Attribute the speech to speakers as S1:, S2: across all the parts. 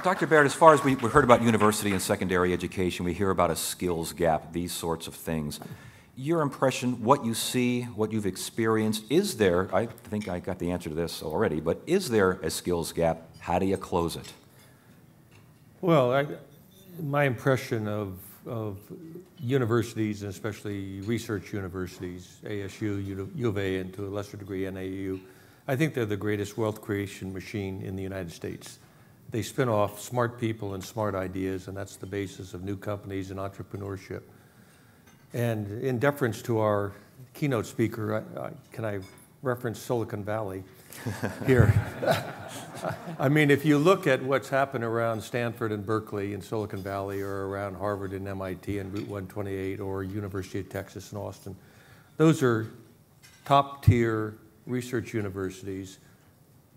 S1: Dr. Barrett, as far as we heard about university and secondary education, we hear about a skills gap, these sorts of things. Your impression, what you see, what you've experienced, is there, I think I got the answer to this already, but is there a skills gap? How do you close it?
S2: Well, my impression of universities, and especially research universities, ASU, U of A, and to a lesser degree NAU, I think they're the greatest wealth creation machine in the United States. They spin off smart people and smart ideas, and that's the basis of new companies and entrepreneurship. And in deference to our keynote speaker, can I reference Silicon Valley here? I mean, if you look at what's happened around Stanford and Berkeley and Silicon Valley, or around Harvard and MIT and Route 128, or University of Texas and Austin, those are top-tier research universities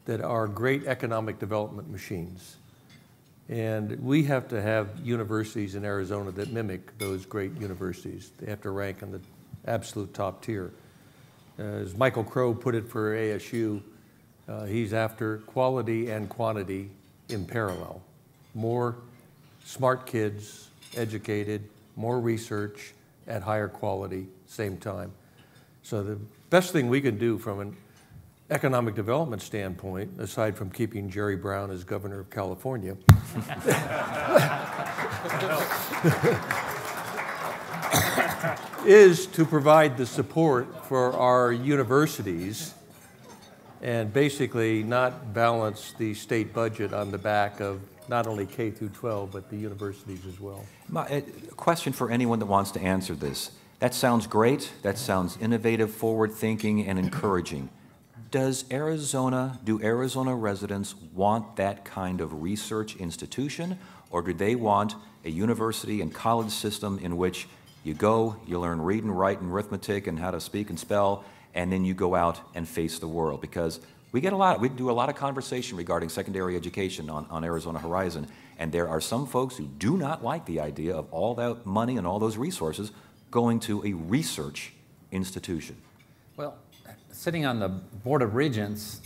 S2: that are great economic development machines. And we have to have universities in Arizona that mimic those great universities. They have to rank in the absolute top tier. As Michael Crow put it for ASU, he's after quality and quantity in parallel. More smart kids, educated, more research at higher quality, same time. So the best thing we can do from an economic development standpoint, aside from keeping Jerry Brown as governor of California, is to provide the support for our universities and basically not balance the state budget on the back of not only K through 12, but the universities as well.
S1: A question for anyone that wants to answer this. That sounds great. That sounds innovative, forward-thinking, and encouraging. Do Arizona residents want that kind of research institution, or do they want a university and college system in which you go, you learn read and write and arithmetic and how to speak and spell, and then you go out and face the world? Because we do a lot of conversation regarding secondary education on Arizona Horizon, and there are some folks who do not like the idea of all that money and all those resources going to a research institution.
S3: Well, sitting on the Board of Regents,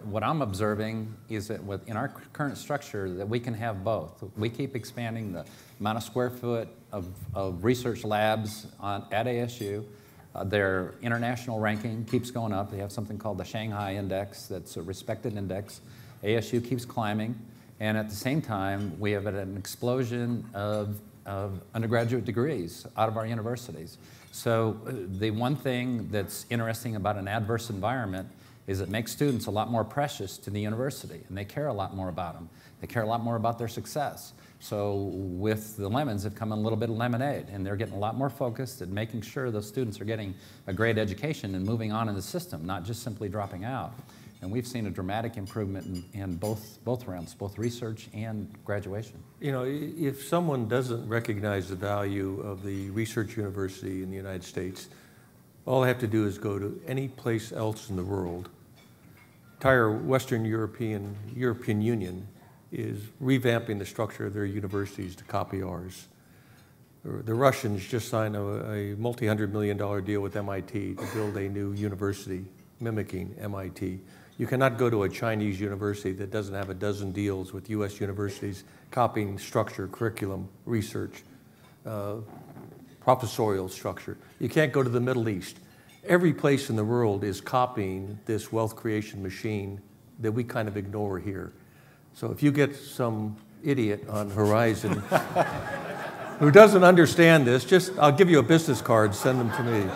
S3: what I'm observing is that in our current structure that we can have both. We keep expanding the amount of square foot of research labs at ASU. Their international ranking keeps going up. They have something called the Shanghai Index that's a respected index. ASU keeps climbing, and at the same time we have an explosion of undergraduate degrees out of our universities. So the one thing that's interesting about an adverse environment is it makes students a lot more precious to the university, and they care a lot more about them. They care a lot more about their success. So with the lemons have come a little bit of lemonade, and they're getting a lot more focused at making sure those students are getting a great education and moving on in the system, not just simply dropping out. And we've seen a dramatic improvement in both realms, both research and graduation.
S2: You know, if someone doesn't recognize the value of the research university in the United States, all they have to do is go to any place else in the world. Entire Western European Union is revamping the structure of their universities to copy ours. The Russians just signed a multi-$100-million deal with MIT to build a new university mimicking MIT. You cannot go to a Chinese university that doesn't have a dozen deals with US universities copying structure, curriculum, research, professorial structure. You can't go to the Middle East. Every place in the world is copying this wealth creation machine that we kind of ignore here. So if you get some idiot on Horizon who doesn't understand this, I'll give you a business card, send them to me.